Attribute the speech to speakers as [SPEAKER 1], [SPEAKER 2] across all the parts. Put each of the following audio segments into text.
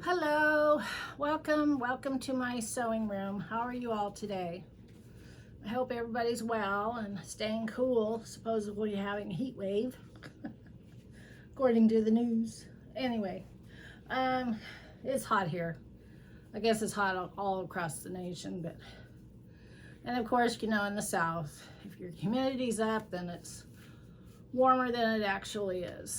[SPEAKER 1] Hello, welcome to my sewing room. How are you all today? I hope everybody's well and staying cool, supposedly having a heat wave, according to the news. Anyway, it's hot here. I guess it's hot all across the nation, and of course, in the South, if your humidity's up, then it's warmer than it actually is.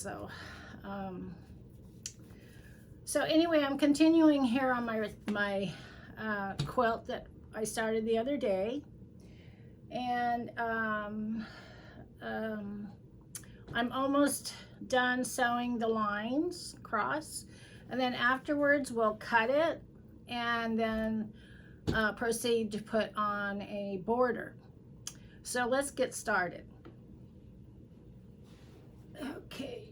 [SPEAKER 1] So anyway, I'm continuing here on my quilt that I started the other day, and I'm almost done sewing the lines across, and then afterwards we'll cut it and then proceed to put on a border. So let's get started. Okay.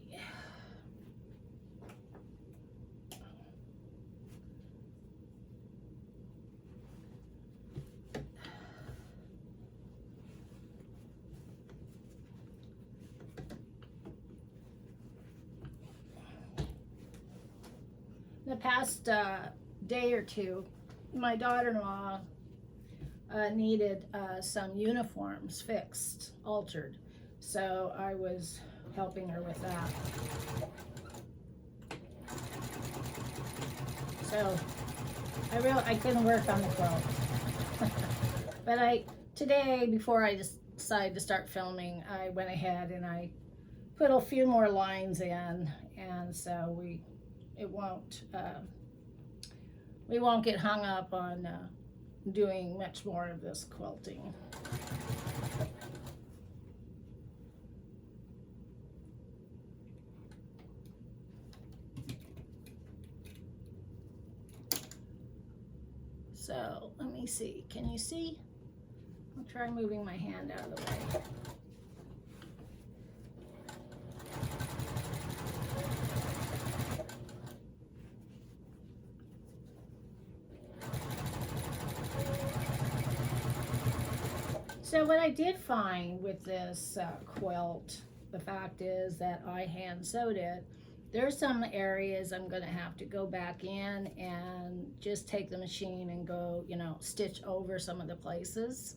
[SPEAKER 1] The past day or two, my daughter-in-law needed some uniforms fixed, altered. So I was helping her with that. So I couldn't work on the quilt. But today, before I just decided to start filming, I went ahead and I put a few more lines in, and so we won't get hung up on doing much more of this quilting. So let me see. Can you see? I'll try moving my hand out of the way. So what I did find with this quilt, the fact is that I hand sewed it. There's some areas I'm going to have to go back in and just take the machine and go, stitch over some of the places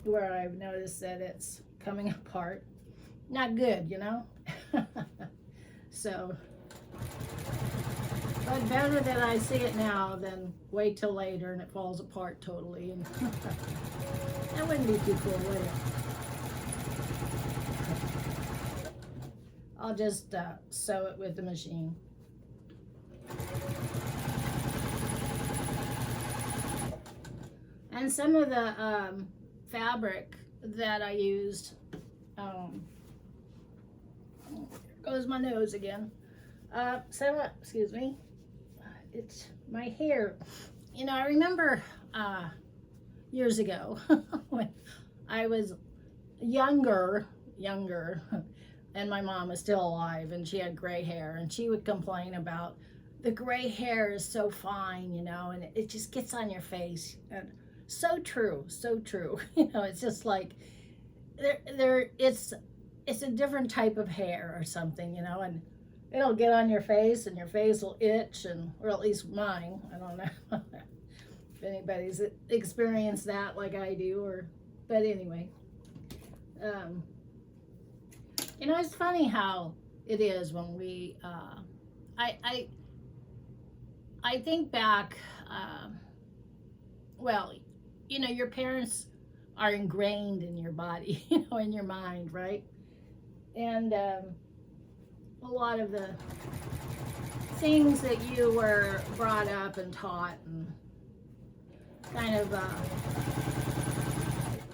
[SPEAKER 1] where I've noticed that it's coming apart. Not good, So, but better that I see it now than wait till later and it falls apart totally. And that wouldn't be too cool, would it? I'll just sew it with the machine. And some of the fabric that I used, there goes my nose again. Excuse me, it's my hair. I remember years ago when I was younger, and my mom was still alive, and she had gray hair, and she would complain about the gray hair is so fine, and it just gets on your face. And so true. It's just like it's a different type of hair or something, and it'll get on your face and your face will itch, or at least mine. I don't know if anybody's experienced that like I do, but anyway. It's funny how it is when we, I think back, your parents are ingrained in your body, in your mind, right? And a lot of the things that you were brought up and taught and kind of,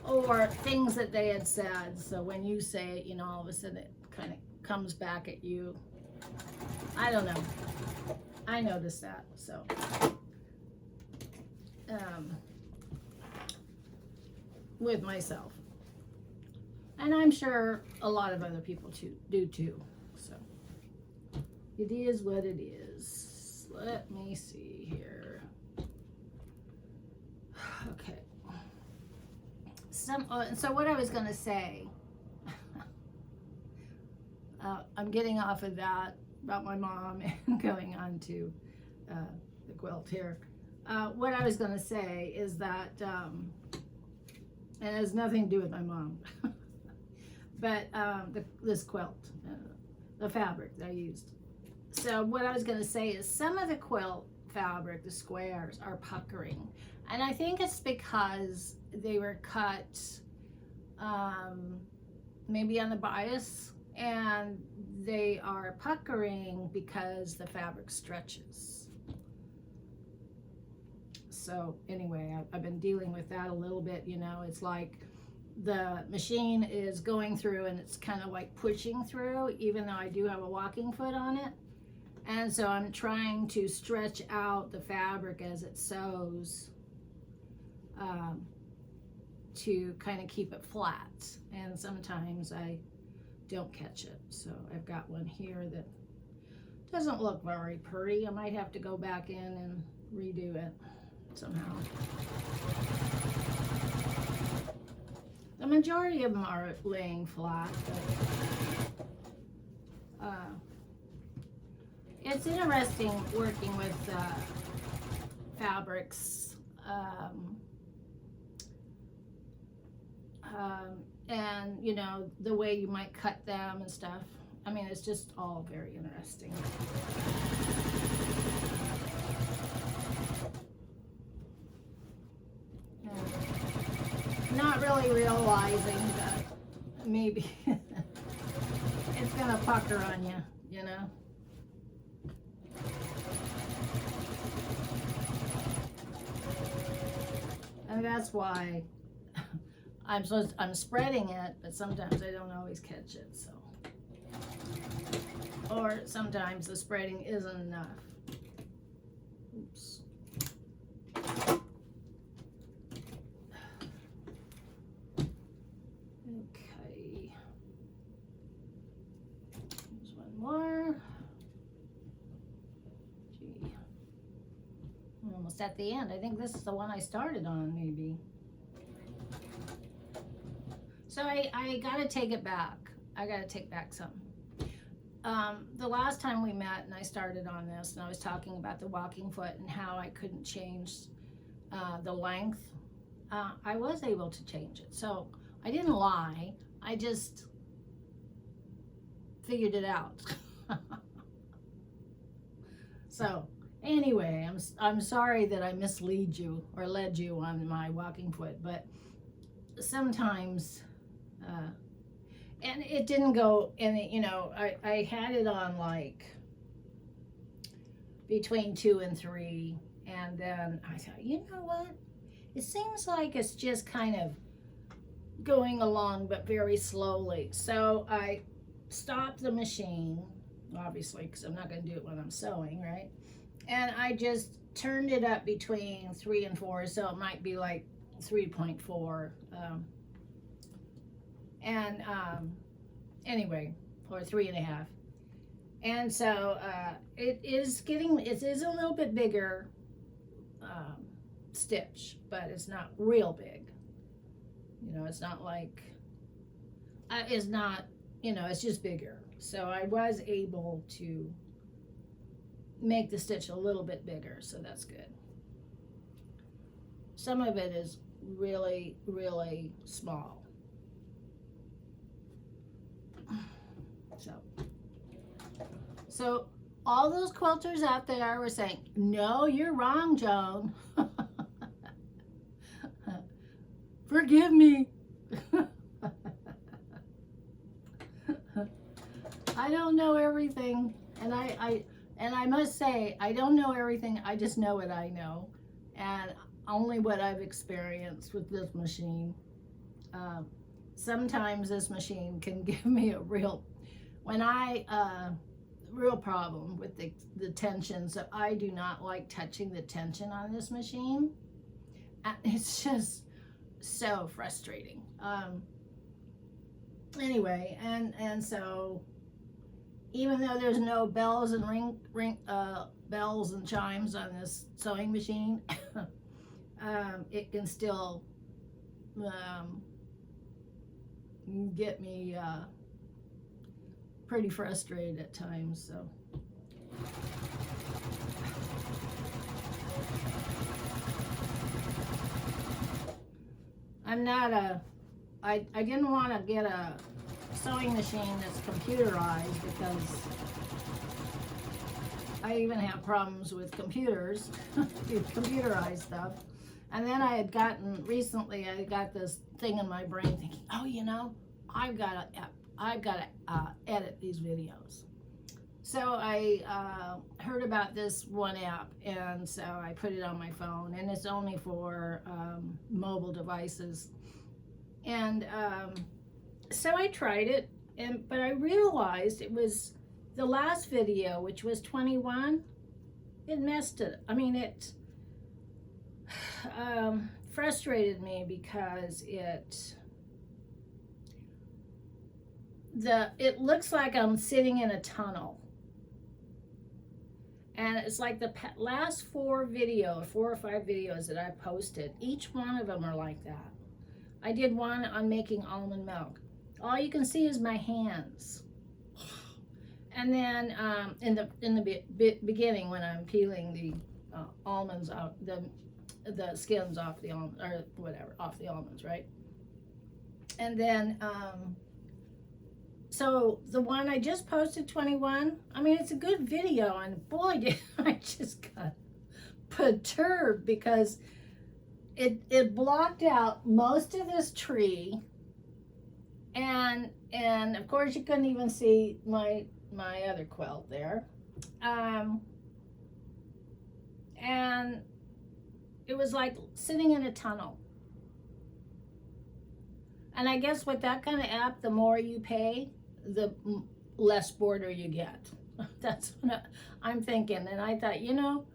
[SPEAKER 1] or things that they had said. So when you say it, all of a sudden it kind of comes back at you. I don't know. I noticed that. So, with myself. And I'm sure a lot of other people do too. So, it is what it is. Let me see here. Okay. So what I was going to say, I'm getting off of that about my mom and going on to the quilt here. What I was going to say is that, and it has nothing to do with my mom, but this quilt, the fabric that I used. So what I was going to say is some of the quilt fabric, the squares, are puckering. And I think it's because they were cut maybe on the bias, and they are puckering because the fabric stretches. So anyway, I've been dealing with that a little bit. You know, it's like the machine is going through and it's kind of like pushing through, even though I do have a walking foot on it. And so I'm trying to stretch out the fabric as it sews to kind of keep it flat. And sometimes I don't catch it. So I've got one here that doesn't look very pretty. I might have to go back in and redo it somehow. The majority of them are laying flat, but it's interesting working with fabrics and you know, the way you might cut them and stuff. I mean, it's just all very interesting. Not really realizing that maybe it's gonna pucker on you, you know. And that's why I'm spreading it, but sometimes I don't always catch it, so. Or sometimes the spreading isn't enough. Oops. Okay. There's one more. Gee. I'm almost at the end. I think this is the one I started on, maybe. So I gotta take it back. I gotta take back something. The last time we met and I started on this and I was talking about the walking foot and how I couldn't change the length, I was able to change it. So I didn't lie, I just figured it out. So anyway, I'm sorry that I mislead you or led you on my walking foot, but sometimes and it didn't go in, you know, I had it on like between 2 and 3, and then I thought, you know what, it seems like it's just kind of going along but very slowly. So I stopped the machine, obviously, because I'm not going to do it when I'm sewing, right? And I just turned it up between 3 and 4, so it might be like 3.4. Anyway, or 3.5. And so it is a little bit bigger stitch, but it's not real big. You know, it's not like, it's not, you know, it's just bigger. So I was able to make the stitch a little bit bigger, so that's good. Some of it is really, really small. So all those quilters out there were saying, no, you're wrong, Joan. Forgive me. I don't know everything, and I must say, I don't know everything. I just know what I know, and only what I've experienced with this machine. Sometimes this machine can give me a real problem with the tension. So I do not like touching the tension on this machine. It's just so frustrating. Anyway, and so even though there's no bells and bells and chimes on this sewing machine, it can still get me pretty frustrated at times. So I'm not a, I didn't want to get a sewing machine that's computerized because I even have problems with computers, computerized stuff. And then I recently I got this thing in my brain thinking, oh, you know, I've got to edit these videos. So I heard about this one app, and so I put it on my phone, and it's only for mobile devices. And so I tried it, but I realized it was the last video, which was 21, it messed it. I mean, it frustrated me because it looks like I'm sitting in a tunnel. And it's like the last 4 or 5 videos that I posted, each one of them are like that. I did one on making almond milk. All you can see is my hands. And then in the beginning, when I'm peeling the almonds out, the skins off the almond, or whatever, off the almonds, right? And then so the one I just posted, 21, I mean, it's a good video, and boy, did I just got perturbed because it blocked out most of this tree, and of course you couldn't even see my other quilt there, and it was like sitting in a tunnel. And I guess with that kind of app, the more you pay, the less border you get. That's what I'm thinking. And I thought, you know,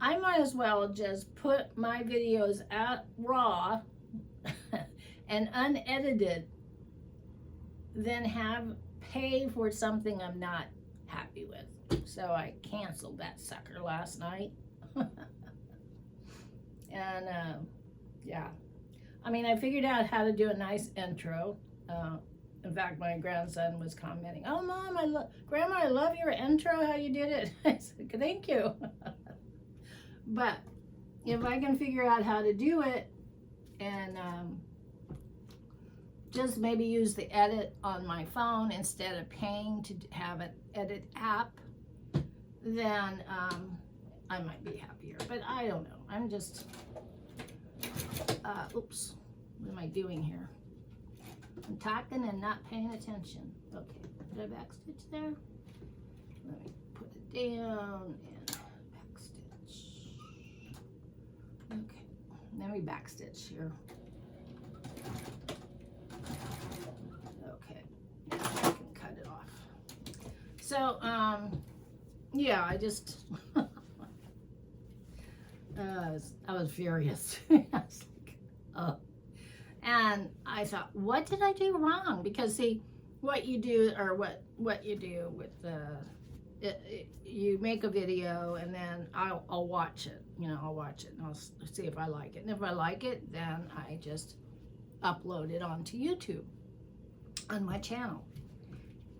[SPEAKER 1] I might as well just put my videos out raw and unedited than pay for something I'm not happy with. So I canceled that sucker last night. And yeah. I mean, I figured out how to do a nice intro. In fact, my grandson was commenting, "Oh, Mom, Grandma, I love your intro, how you did it." I said, "Thank you." But if I can figure out how to do it and just maybe use the edit on my phone instead of paying to have an edit app, then I might be happier. But I don't know. I'm just... oops, what am I doing here? I'm talking and not paying attention. Okay, did I backstitch there? Let me put it down and backstitch. Okay, let me backstitch here. Okay, I can cut it off. So, yeah, I just... I was furious. I was like, oh. And I thought, what did I do wrong? Because see, what you do, or what you do with you make a video, and then I'll watch it. You know, I'll watch it and I'll see if I like it. And if I like it, then I just upload it onto YouTube on my channel.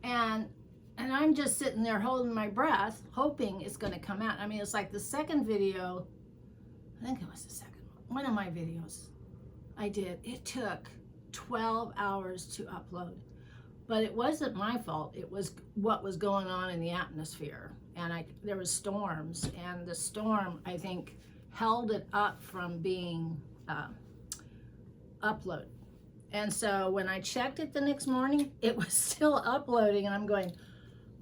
[SPEAKER 1] And I'm just sitting there holding my breath, hoping it's going to come out. I mean, it's like the second video. I think it was the second one of my videos I did. It took 12 hours to upload, but it wasn't my fault. It was what was going on in the atmosphere, and there was storms, and the storm, I think, held it up from being uploaded. And so when I checked it the next morning, it was still uploading, and I'm going,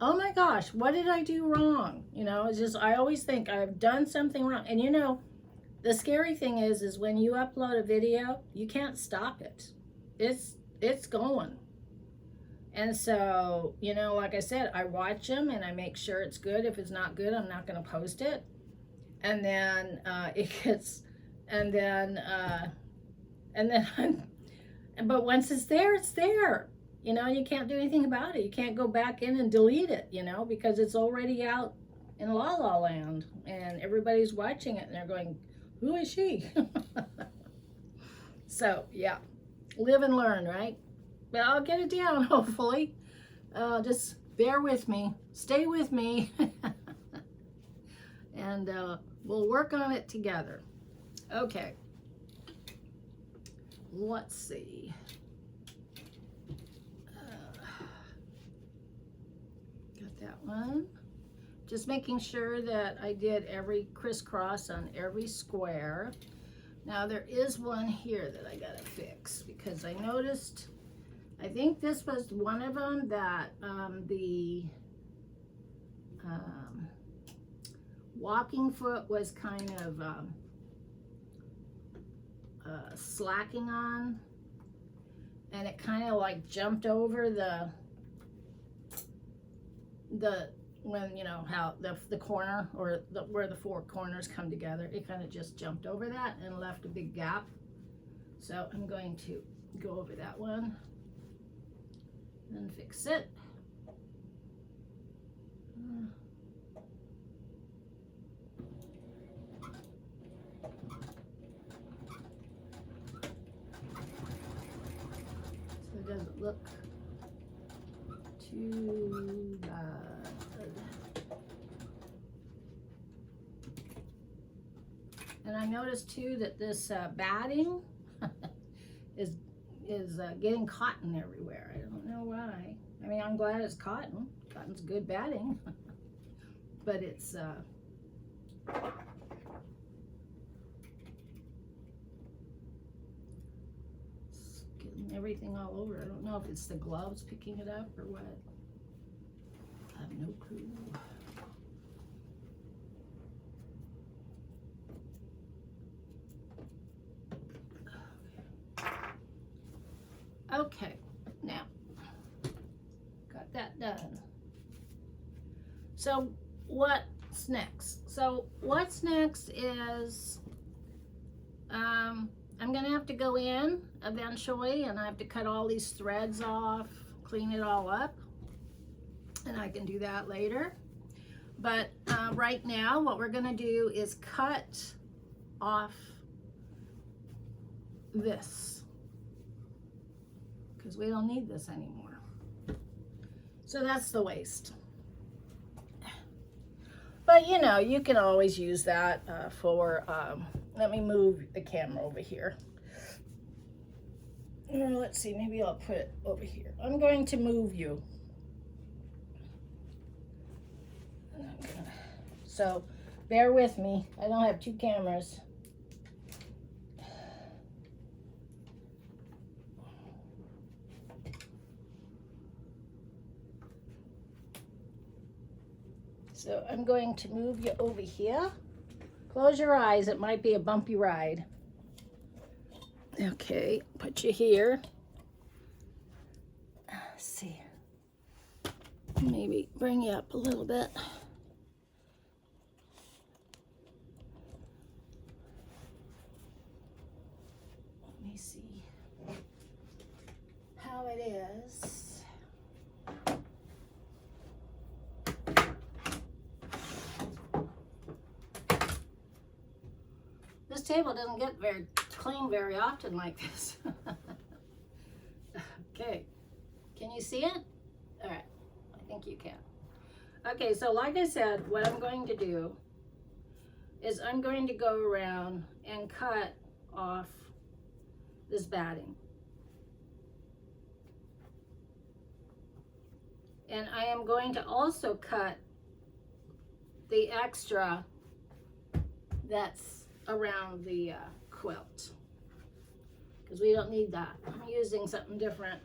[SPEAKER 1] oh my gosh, what did I do wrong? You know, it's just, I always think I've done something wrong. And you know, the scary thing is when you upload a video, you can't stop it. It's going. And so, you know, like I said, I watch them and I make sure it's good. If it's not good, I'm not going to post it. And then it gets, and then but once it's there, it's there. You know, you can't do anything about it. You can't go back in and delete it, you know, because it's already out in La La Land and everybody's watching it and they're going, who is she? So, yeah, live and learn, right? But I'll get it down, hopefully. Just bear with me. Stay with me. And we'll work on it together. Okay. let's see. Got that one. Just making sure that I did every crisscross on every square. Now there is one here that I gotta fix because I noticed, I think this was one of them that the walking foot was kind of slacking on, and it kind of like jumped over the when, you know, how the corner, or where the four corners come together, it kind of just jumped over that and left a big gap. So I'm going to go over that one and fix it. So it doesn't look too bad. And I noticed too that this batting is getting cotton everywhere. I don't know why. I mean, I'm glad it's cotton. Cotton's good batting, but it's getting everything all over. I don't know if it's the gloves picking it up or what. I have no clue. Okay, now got that done. So what's next? So what's next is I'm gonna have to go in eventually, and I have to cut all these threads off, clean it all up, and I can do that later. But right now what we're gonna do is cut off this, because we don't need this anymore. So that's the waist. But you know, you can always use that for, let me move the camera over here. Let's see, maybe I'll put it over here. I'm going to move you. So bear with me, I don't have two cameras. So I'm going to move you over here. Close your eyes, it might be a bumpy ride. Okay, put you here. Let's see. Maybe bring you up a little bit. Let me see how it is. This table doesn't get very clean very often like this. Okay, can you see it? All right, I think you can. Okay, so like I said, what I'm going to do is I'm going to go around and cut off this batting. And I am going to also cut the extra that's around the quilt, because we don't need that. I'm using something different.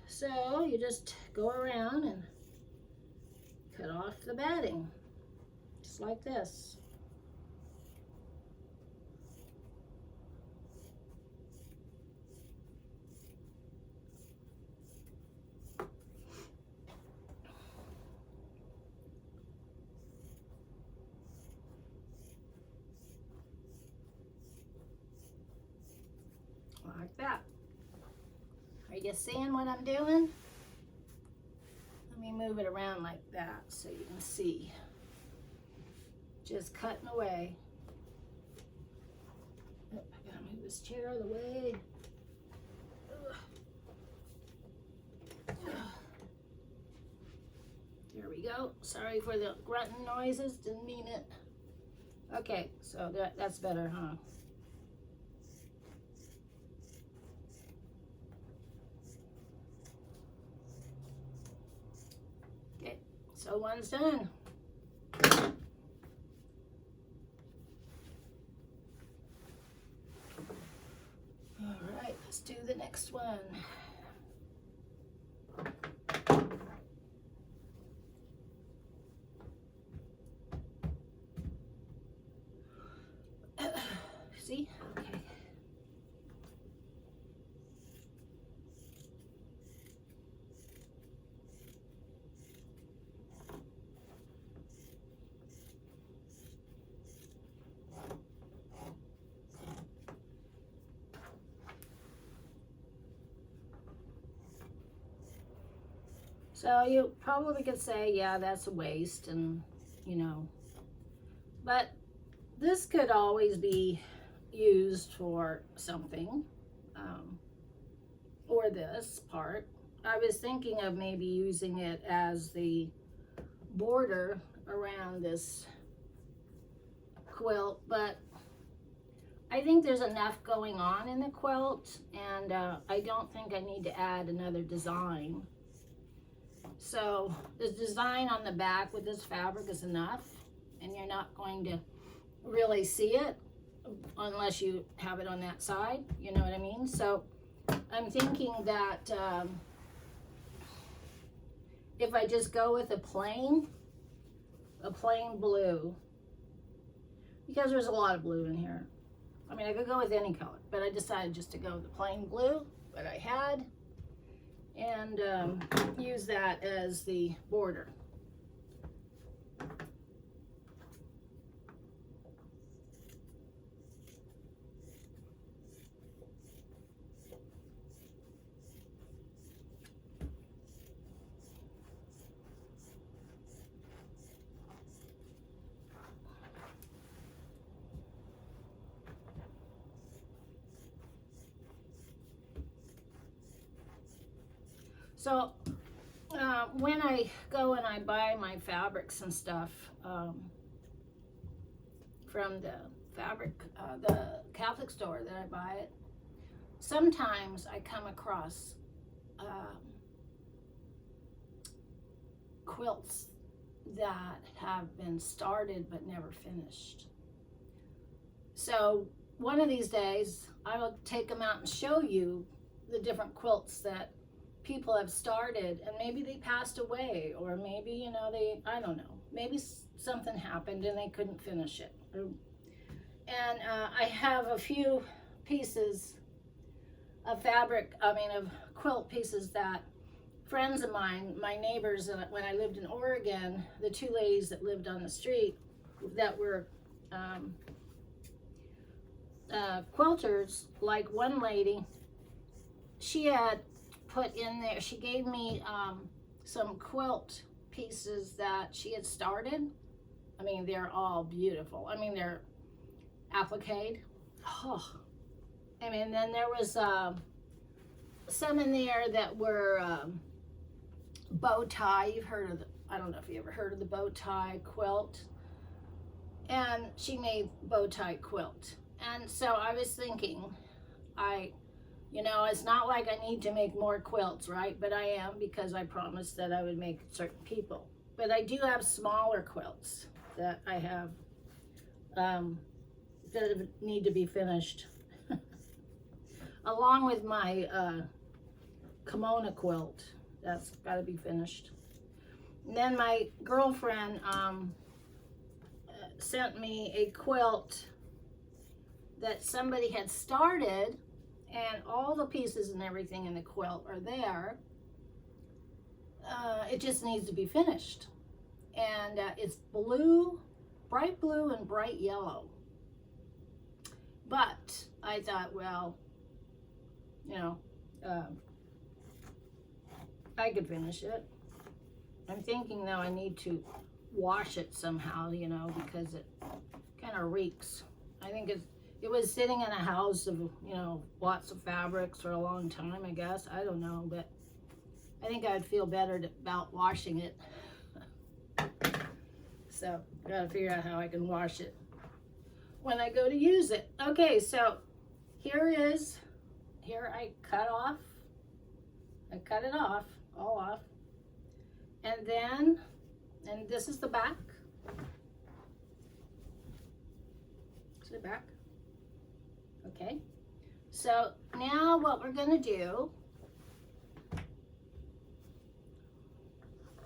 [SPEAKER 1] So you just go around and cut off the batting, just like this. Like that. Are you seeing what I'm doing? Let me move it around like that so you can see. Just cutting away. Oh, I gotta move this chair out of the way. There we go. Sorry for the grunting noises, didn't mean it. Okay, so that's better, huh? Okay, so one's done. All right, let's do the next one. See? Okay. So you probably could say, yeah, that's a waste, and you know, but this could always be used for something, or this part. I was thinking of maybe using it as the border around this quilt, but I think there's enough going on in the quilt, and I don't think I need to add another design. So the design on the back with this fabric is enough, and you're not going to really see it unless you have it on that side, you know what I mean? So I'm thinking that if I just go with a plain blue, because there's a lot of blue in here. I mean, I could go with any color, but I decided just to go with the plain blue that I had, and use that as the border. So when I go and I buy my fabrics and stuff from the the Catholic store that I buy it, sometimes I come across quilts that have been started but never finished. So one of these days I will take them out and show you the different quilts that people have started, and maybe they passed away, or maybe, you know, I don't know, maybe something happened and they couldn't finish it. And I have a few pieces of fabric, of quilt pieces that friends of mine, my neighbors, when I lived in Oregon, the two ladies that lived on the street that were quilters, like one lady, she had put in there, she gave me some quilt pieces that she had started. I mean, they're all beautiful. I mean, they're appliqued. Oh, I mean, then there was some in there that were bow tie. You've heard of the, I don't know if you ever heard of the bow tie quilt. And she made bow tie quilt. And so I was thinking, you know, it's not like I need to make more quilts, right? But I am, because I promised that I would make certain people. But I do have smaller quilts that I have that need to be finished. Along with my kimono quilt, that's got to be finished. And then my girlfriend sent me a quilt that somebody had started, and all the pieces and everything in the quilt are there. It just needs to be finished. And it's blue, bright blue and bright yellow. But I thought, well, you know, I could finish it. I'm thinking though I need to wash it somehow, you know, because it kind of reeks. I think it was sitting in a house of, you know, lots of fabrics for a long time, I guess. I don't know, but I think I'd feel better about washing it. So, gotta figure out how I can wash it. when I go to use it. Okay, so here I cut it off, all off. And this is the back. See the back? Okay. So now what we're gonna do,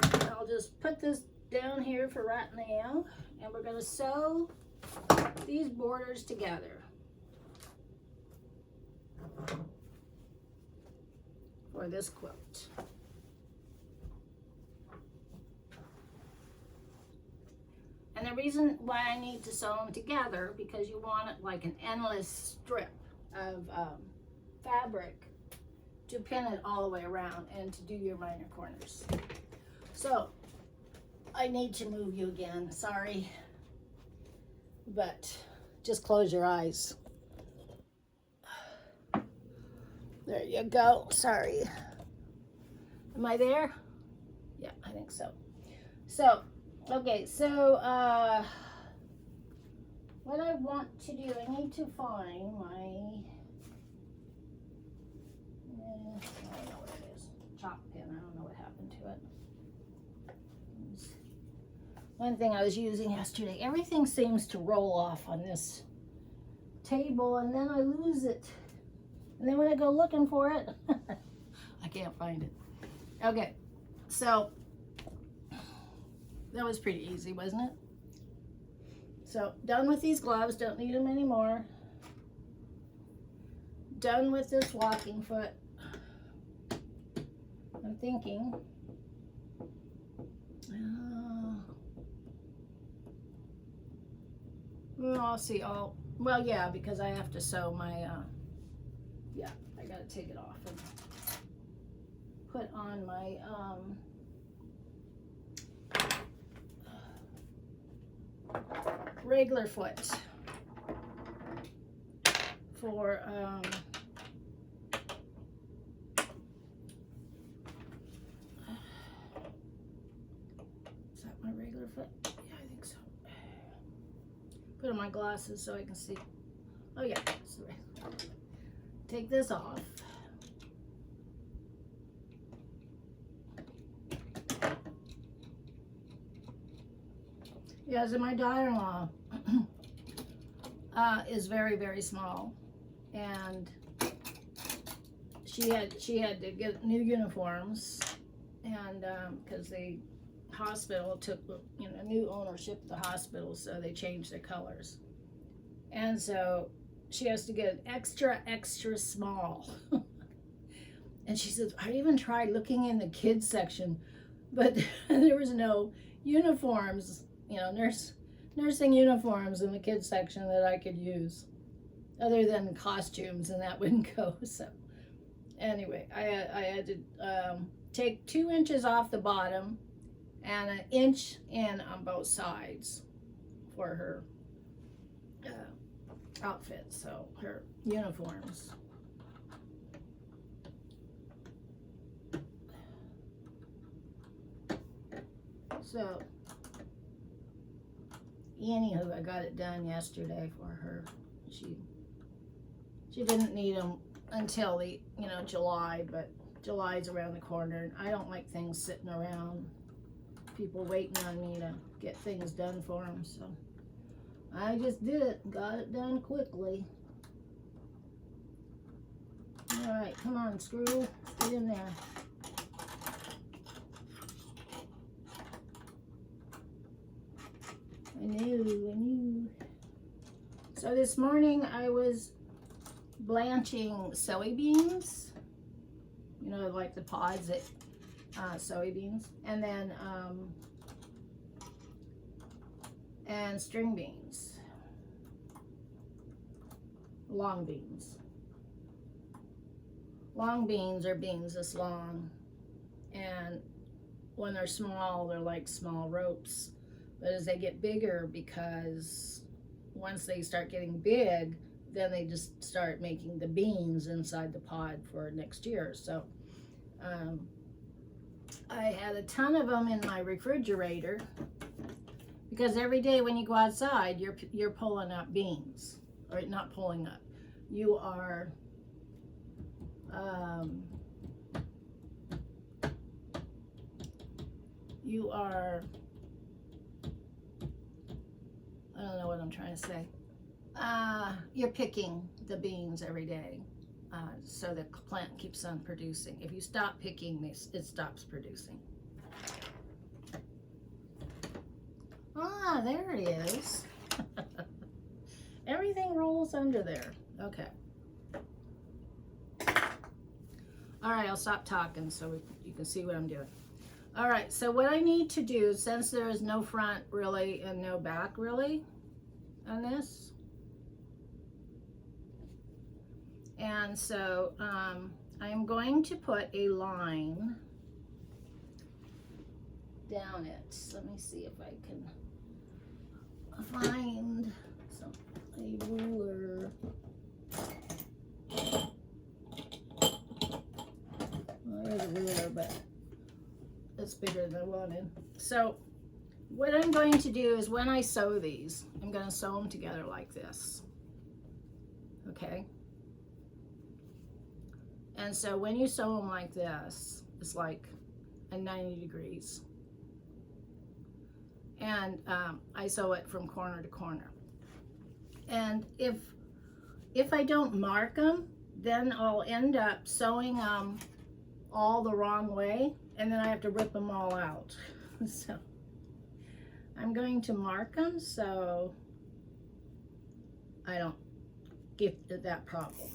[SPEAKER 1] I'll just put this down here for right now, and we're gonna sew these borders together for this quilt. And the reason why I need to sew them together, because you want it like an endless strip of fabric to pin it all the way around and to do your minor corners. So I need to move you again, sorry, but just close your eyes. There you go, sorry. Am I there? Yeah, I think so. So, okay, so what I want to do, I need to find my, I don't know what it is, chalk pen, I don't know what happened to it. One thing I was using yesterday, everything seems to roll off on this table and then I lose it. And then when I go looking for it, I can't find it. Okay, so that was pretty easy, wasn't it? So done with these gloves, don't need them anymore. Done with this walking foot. I'm thinking, well, I'll see. Well, yeah, because I have to sew my, yeah, I gotta take it off and put on my, regular foot for, is that my regular foot? Yeah, I think so. Put on my glasses so I can see. Oh yeah, sorry. Take this off. Yeah, so my daughter-in-law is very, very small, and she had to get new uniforms, and because the hospital took, you know, new ownership of the hospital, so they changed their colors, and so she has to get extra small. And she says, I even tried looking in the kids section, but there was no uniforms, you know, nursing uniforms in the kids section that I could use, other than costumes, and that wouldn't go. So anyway, I had to take 2 inches off the bottom and 1 inch in on both sides for her outfit, so her uniforms. So anywho, I got it done yesterday for her. She didn't need them until the, you know, July, but July's around the corner, and I don't like things sitting around, people waiting on me to get things done for them, so I just did it, got it done quickly. All right, come on, screw, get in there. I knew. So this morning I was blanching soybeans, you know, like the pods that soybeans, and then and string beans, long beans. Long beans are beans this long, and when they're small, they're like small ropes. But as they get bigger, because once they start getting big, then they just start making the beans inside the pod for next year. So I had a ton of them in my refrigerator Because every day when you go outside, you're pulling up beans, or not pulling up. You are I don't know what I'm trying to say. You're picking the beans every day, so the plant keeps on producing. If you stop picking this, it stops producing. Ah, there it is. Everything rolls under there. Okay. All right, I'll stop talking so you can see what I'm doing. All right, so what I need to do, since there is no front really and no back really on this, and so I'm going to put a line down it. Let me see if I can find a ruler. Well, there's a ruler, but it's bigger than I wanted. So what I'm going to do is when I sew these, I'm going to sew them together like this. Okay? And so when you sew them like this, it's like a 90 degrees. And I sew it from corner to corner. And if I don't mark them, then I'll end up sewing them all the wrong way, and then I have to rip them all out. So I'm going to mark them so I don't get that problem.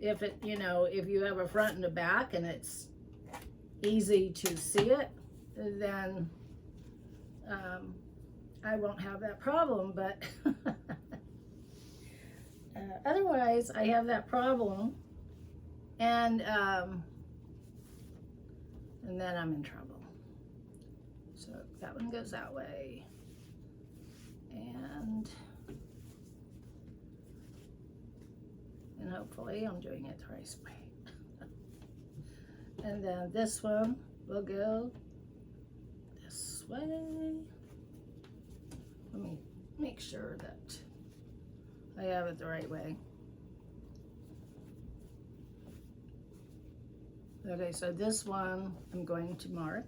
[SPEAKER 1] If it, if you have a front and a back and it's easy to see it, then I won't have that problem, but otherwise I have that problem, and then I'm in trouble. So that one goes that way, and hopefully I'm doing it the right way. And then this one will go this way. Let me make sure that I have it the right way. Okay, so this one I'm going to mark.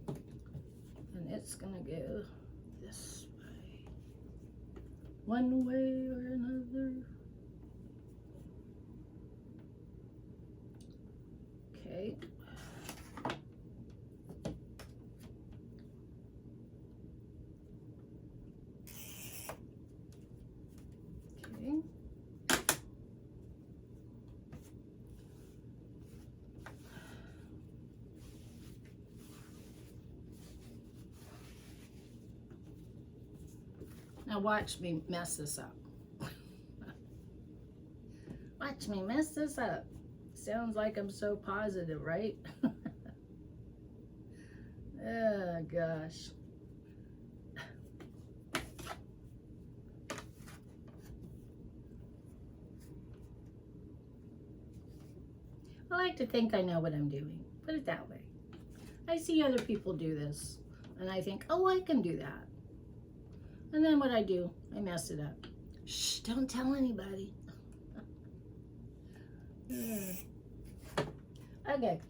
[SPEAKER 1] And it's gonna go this way. One way or another. Okay. Now watch me mess this up. Watch me mess this up. Sounds like I'm so positive, right? Oh gosh. I like to think I know what I'm doing. Put it that way. I see other people do this and I think, oh, I can do that. And then what I do, I mess it up. Shh, don't tell anybody. Okay,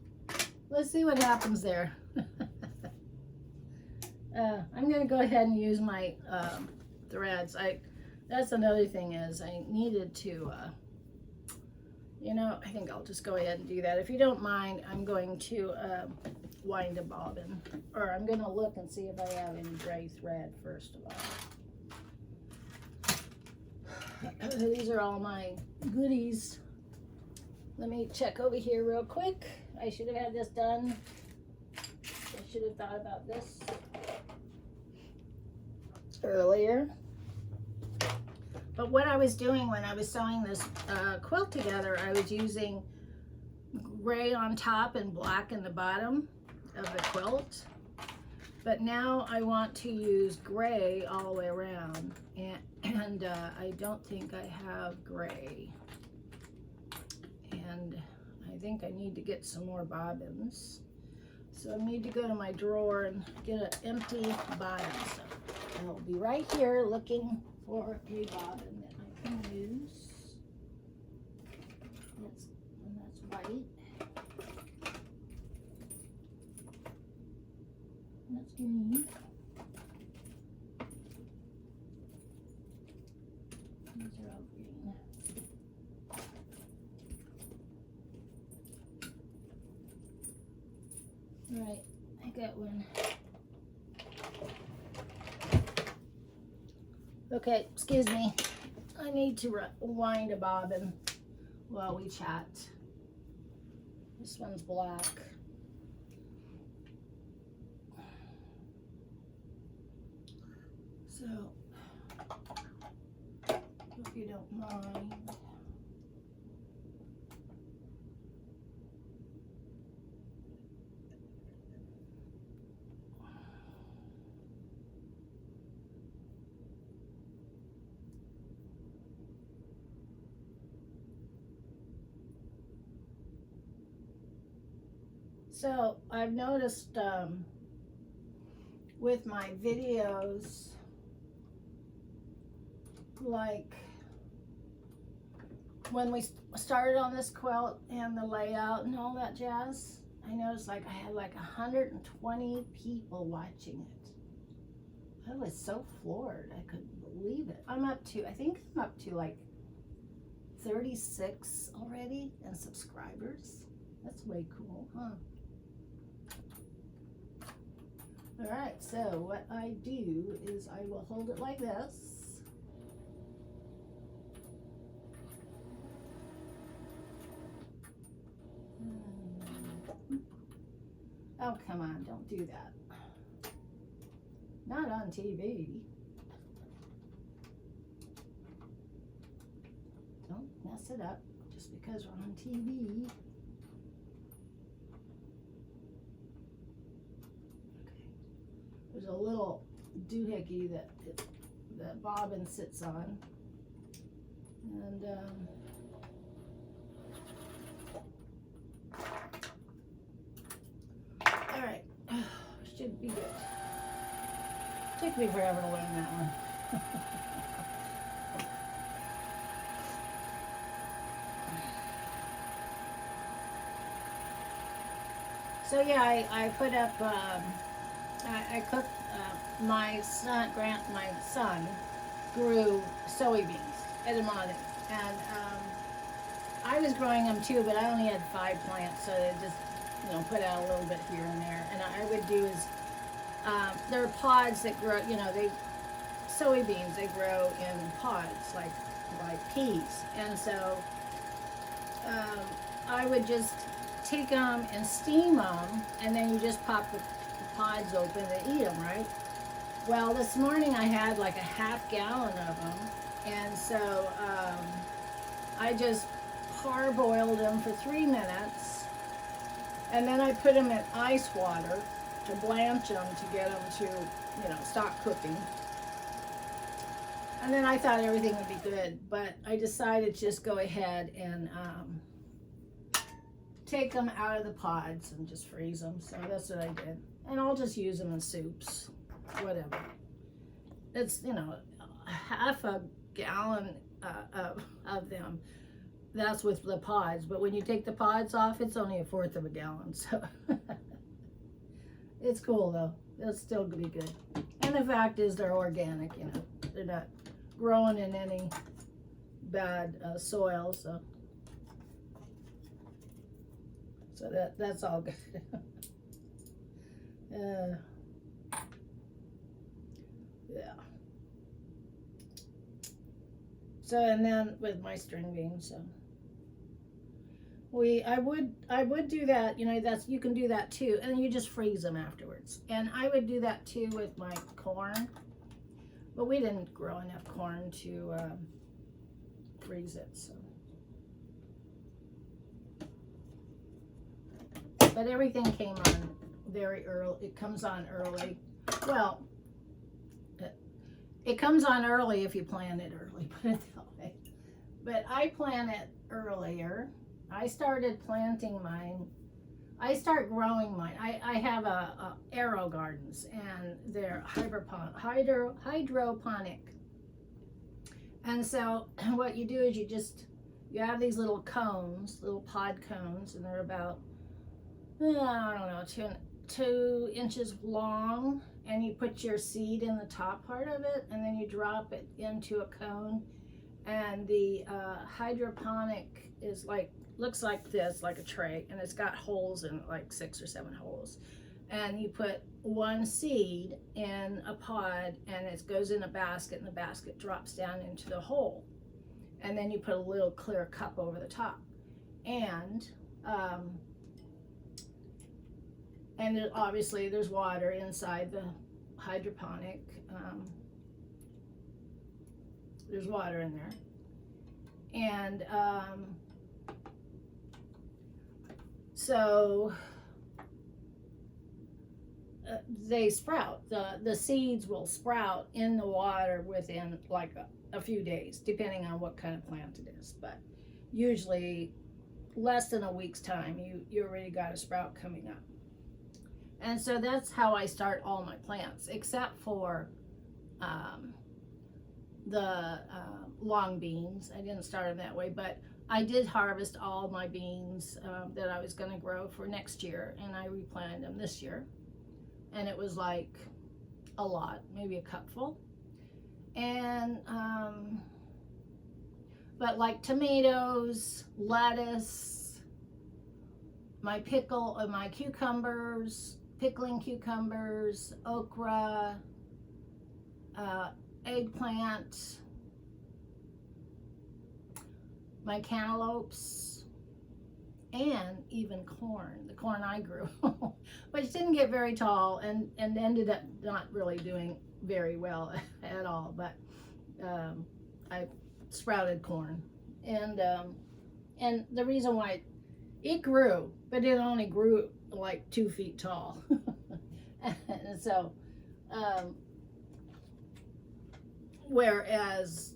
[SPEAKER 1] let's see what happens there. I'm gonna go ahead and use my threads. That's another thing is I needed to, I think I'll just go ahead and do that. If you don't mind, I'm going to wind a bobbin, or I'm gonna look and see if I have any gray thread first of all. These are all my goodies. Let me check over here real quick. I should have had this done. I should have thought about this earlier. But what I was doing when I was sewing this quilt together, I was using gray on top and black in the bottom of the quilt. But now I want to use gray all the way around, and I don't think I have gray. And I think I need to get some more bobbins. So I need to go to my drawer and get an empty bobbin. So I'll be right here looking for a bobbin that I can use. That's white. That's green. These are all green. All right, I got one. Okay, excuse me. I need to wind a bobbin while we chat. This one's black. So, if you don't mind. So I've noticed with my videos, like when we started on this quilt and the layout and all that jazz, I noticed like I had like 120 people watching it. I was so floored. I couldn't believe it. I think I'm up to like 36 already and subscribers. That's way cool, huh? All right, so what I do is I will hold it like this. Oh, come on, don't do that. Not on TV. Don't mess it up just because we're on TV. There's a little doohickey that the bobbin sits on, and all right, should be good. Took me forever to learn that one. So yeah, I put up. I cooked, my son grew soybeans, edamame, and I was growing them too, but I only had 5 plants, so they just, put out a little bit here and there. And I would do is, there are pods that grow, soybeans, they grow in pods, like peas. And so I would just take them and steam them, and then you just pop the pods open and eat them, right? Well, this morning I had like a half gallon of them, and so I just parboiled them for 3 minutes, and then I put them in ice water to blanch them to get them to, stop cooking. And then I thought everything would be good, but I decided to just go ahead and take them out of the pods and just freeze them. So that's what I did. And I'll just use them in soups, whatever. It's, half a gallon of them. That's with the pods. But when you take the pods off, it's only 1/4 of a gallon. So it's cool, though. It'll still be good. And the fact is they're organic, They're not growing in any bad soil, so that's all good. Yeah. So, and then with my string beans, so I would do that, you can do that too, and you just freeze them afterwards. And I would do that too with my corn, but we didn't grow enough corn to freeze it, so. But everything came on very early. It comes on early. Well, it comes on early if you plan it early, put it that way. But I plan it earlier, I started planting mine. I start growing mine. I have a arrow gardens, and they're hydroponic. And so what you do is you have these little cones, little pod cones, and they're about, I don't know, 2 inches long, and you put your seed in the top part of it, and then you drop it into a cone, and the hydroponic is like, looks like this, like a tray, and it's got holes in it, like 6 or 7 holes, and you put one seed in a pod, and it goes in a basket, and the basket drops down into the hole, and then you put a little clear cup over the top, and obviously there's water inside the hydroponic. There's water in there, and so they sprout. The seeds will sprout in the water within like a few days, depending on what kind of plant it is. But usually less than a week's time, you already got a sprout coming up. And so that's how I start all my plants, except for the long beans. I didn't start them that way, but I did harvest all my beans that I was going to grow for next year, and I replanted them this year. And it was like a lot, maybe a cupful. And but like tomatoes, lettuce, my cucumbers, pickling cucumbers, okra, eggplant, my cantaloupes, and even corn, the corn I grew, which didn't get very tall and ended up not really doing very well at all, but I sprouted corn, and the reason why it grew, but it only grew like 2 feet tall. And so whereas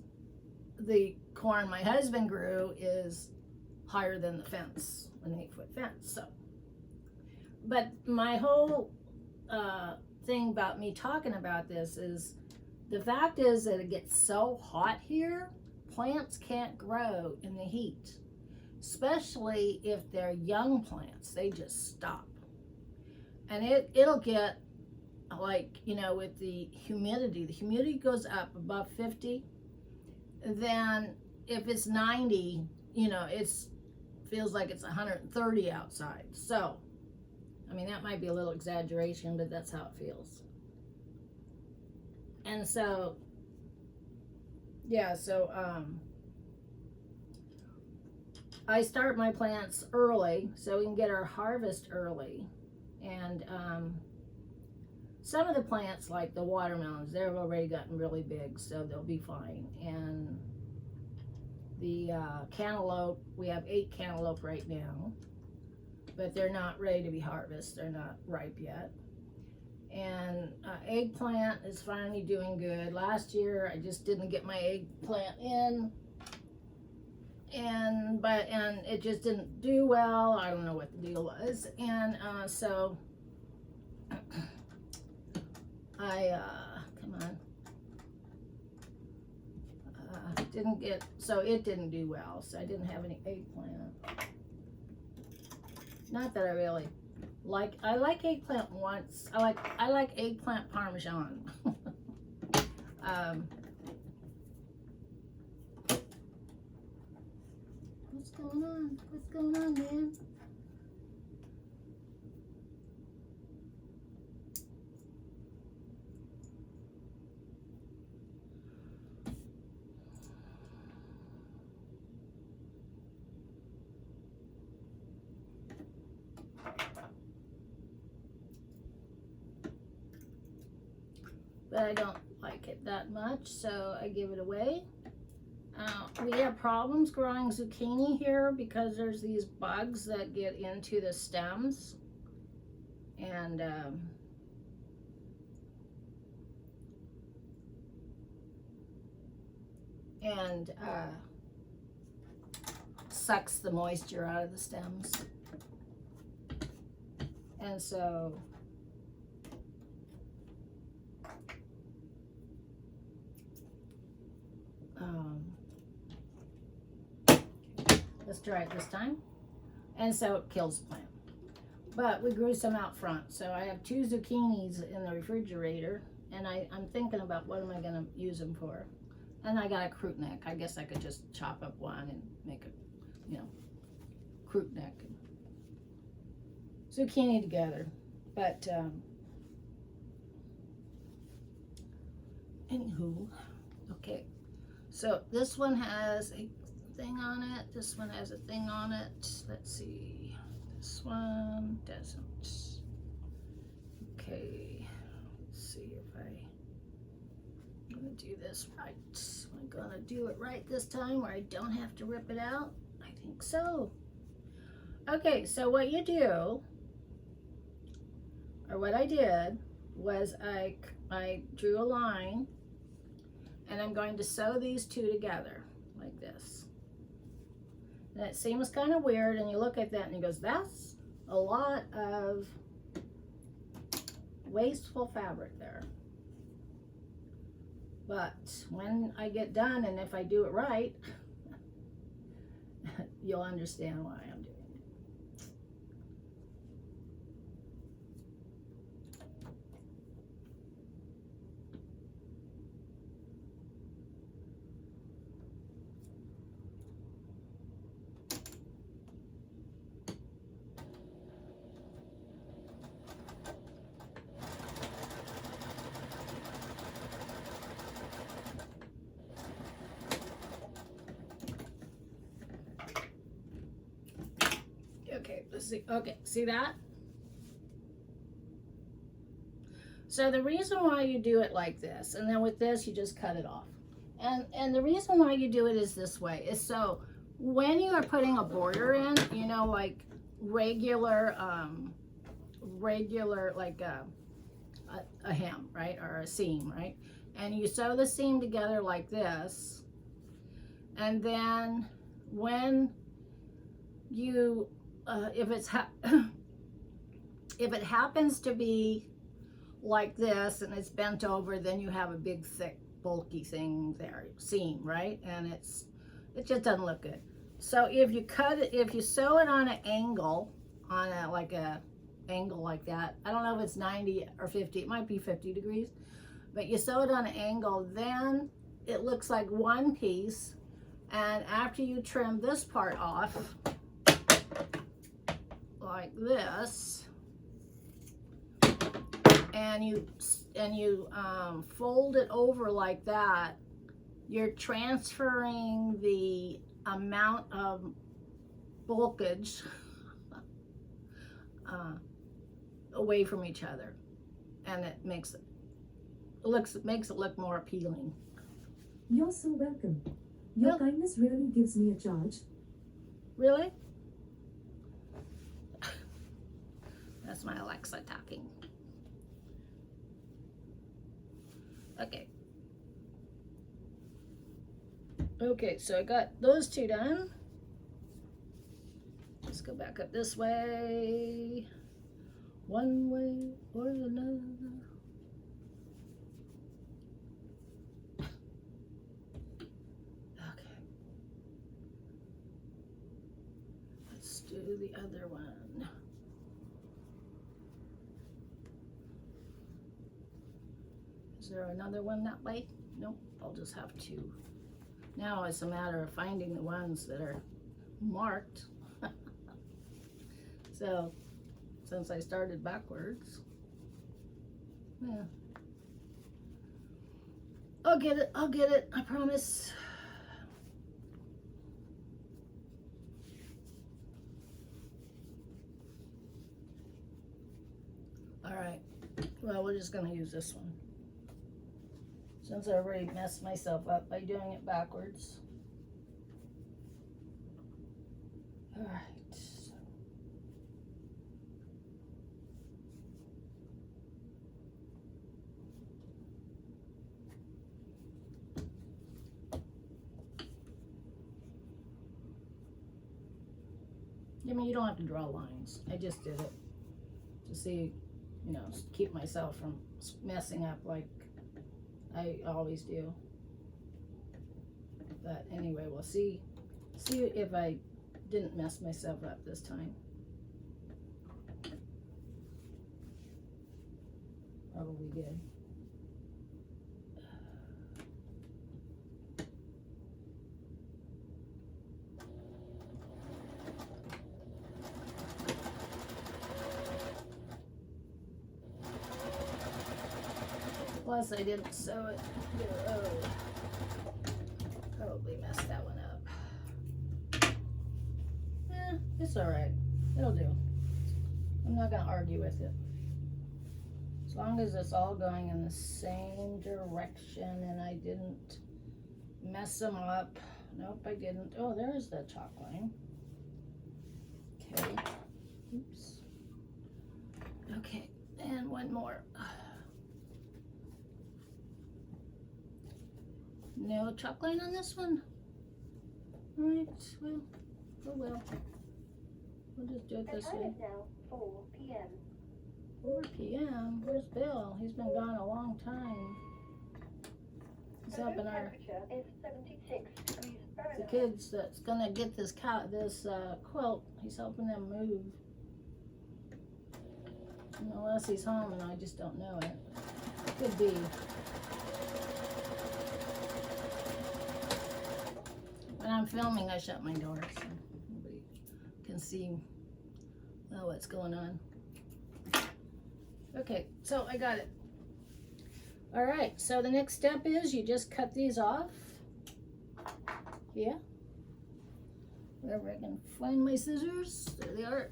[SPEAKER 1] the corn my husband grew is higher than the fence, an 8-foot fence. So, but my whole thing about me talking about this is the fact is that it gets so hot here, plants can't grow in the heat, especially if they're young plants. They just stop, and it'll get like, you know, with the humidity goes up above 50. Then if it's 90, you know, it's feels like it's 130 outside. So I mean, that might be a little exaggeration, but that's how it feels. And so yeah, so I start my plants early so we can get our harvest early. And some of the plants, like the watermelons, they've already gotten really big, so they'll be fine. And the cantaloupe, we have 8 cantaloupe right now, but they're not ready to be harvested. They're not ripe yet. And eggplant is finally doing good. Last year, I just didn't get my eggplant in, and it just didn't do well. I don't know what the deal was, and so I come on, didn't get, so it didn't do well. So I didn't have any eggplant. Not that I really like. I like eggplant once. I like eggplant parmesan. What's going on? What's going on, man? But I don't like it that much, so I give it away. We have problems growing zucchini here because there's these bugs that get into the stems, and sucks the moisture out of the stems. And so let's try it this time. And so it kills the plant. But we grew some out front. So I have 2 zucchinis in the refrigerator, and I'm thinking about what am I going to use them for. And I got a croot neck. I guess I could just chop up one and make a, you know, croot neck and zucchini together. But anywho, okay. So this one has a thing on it. This one has a thing on it. Let's see. This one doesn't. Okay. Let's see if I'm gonna do this right. I'm gonna do it right this time where I don't have to rip it out. I think so. Okay, so what you do, or what I did, was I drew a line, and I'm going to sew these 2 together like this. And it seems kind of weird, and you look at that and you goes, that's a lot of wasteful fabric there. But when I get done, and if I do it right, you'll understand why I'm doing it. Okay, let's see. Okay, see that? So the reason why you do it like this, and then with this, you just cut it off. And the reason why you do it is this way, is so when you are putting a border in, you know, like regular like a hem, right? Or a seam, right? And you sew the seam together like this. And then when you if it happens to be like this and it's bent over, then you have a big thick bulky thing there, seam, right? And it just doesn't look good. So if you cut it, if you sew it on an angle, on a angle like that, I don't know if it's 90 or 50, it might be 50 degrees, but you sew it on an angle, then it looks like one piece. And after you trim this part off like this, and you fold it over like that, you're transferring the amount of bulkage away from each other, and it makes it look more appealing.
[SPEAKER 2] You're so welcome. Your kindness really gives me a charge.
[SPEAKER 1] Really? That's my Alexa talking. Okay. Okay, so I got those 2 done. Let's go back up this way. One way or another. Okay. Let's do the other one. Is there another one that way? Nope, I'll just have 2. Now it's a matter of finding the ones that are marked. So, since I started backwards, yeah. I'll get it, I promise. All right, well, we're just gonna use this one, since I already messed myself up by doing it backwards. All right. I mean, you don't have to draw lines. I just did it to see, you know, keep myself from messing up like I always do. But anyway, we'll see if I didn't mess myself up this time. Probably did. Plus, I didn't sew it. Oh, probably messed that one up. It's all right. It'll do. I'm not gonna argue with it. As long as it's all going in the same direction and I didn't mess them up. Nope, I didn't. Oh, there's the chalk line. Okay. Oops. Okay, and one more. No chalk line on this one? Alright, well, oh well. We'll just do it this way.
[SPEAKER 3] It's now 4 p.m.
[SPEAKER 1] 4 p.m. Where's Bill? He's been gone a long time. He's
[SPEAKER 3] The
[SPEAKER 1] helping
[SPEAKER 3] room
[SPEAKER 1] our
[SPEAKER 3] temperature is 76 degrees
[SPEAKER 1] the
[SPEAKER 3] Fahrenheit.
[SPEAKER 1] kids that's gonna get this quilt. He's helping them move. Unless he's home and I just don't know it. Could be. When I'm filming, I shut my door so nobody can see what's going on. Okay, so I got it. All right, so the next step is you just cut these off. Yeah. Wherever I can find my scissors. There they are.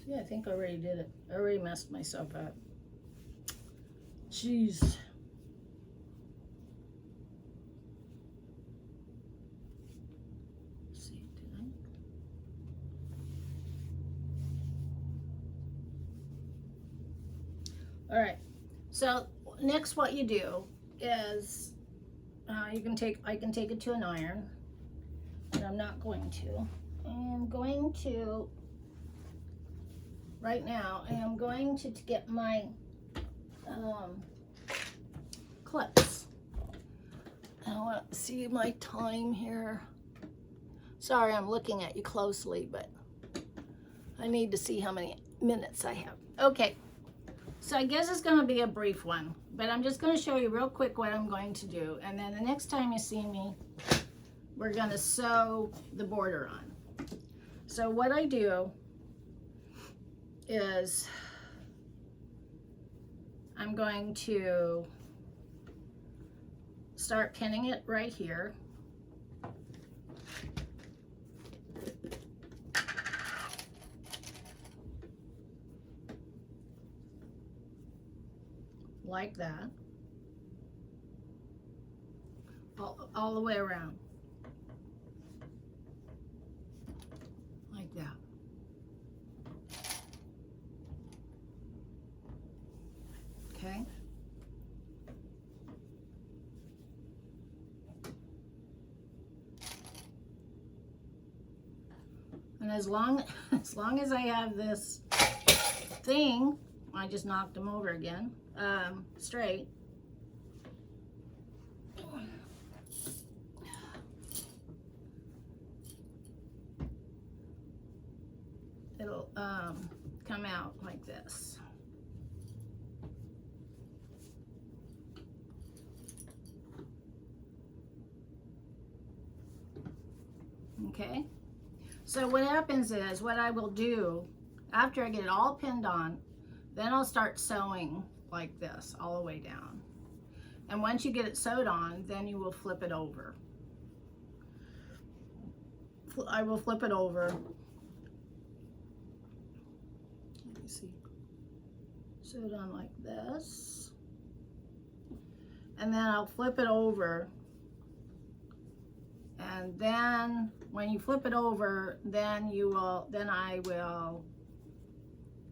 [SPEAKER 1] Yeah, I think I already did it. I already messed myself up. Jeez. Let's see, did I? All right. So next, what you do is I can take it to an iron, but I'm not going to. I'm going to. Right now, I am going to get my clips. I want to see my time here. Sorry, I'm looking at you closely, but I need to see how many minutes I have. Okay, so I guess it's going to be a brief one, but I'm just going to show you real quick what I'm going to do, and then the next time you see me, we're going to sew the border on. So what I do is I'm going to start pinning it right here. Like that. All the way around. Like that. Okay. And as long as I have this thing, I just knocked them over again, straight. It'll come out like this. Okay, so what happens is, what I will do after I get it all pinned on, then I'll start sewing like this all the way down. And once you get it sewed on, then you will flip it over. I will flip it over. Let me see. Sew it on like this. And then I'll flip it over And then when you flip it over, then I will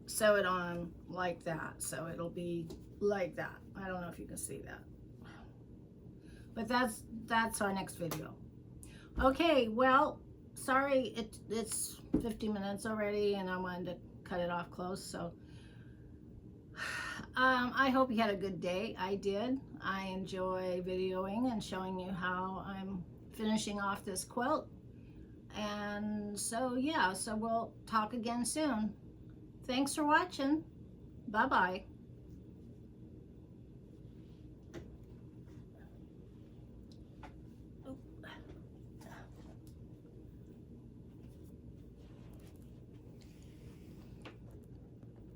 [SPEAKER 1] sew it on like that. So it'll be like that. I don't know if you can see that. But that's our next video. Okay, well, sorry, it's 50 minutes already and I wanted to cut it off close. So I hope you had a good day. I did. I enjoy videoing and showing you how I'm finishing off this quilt. And so yeah, so we'll talk again soon. Thanks for watching. Bye-bye.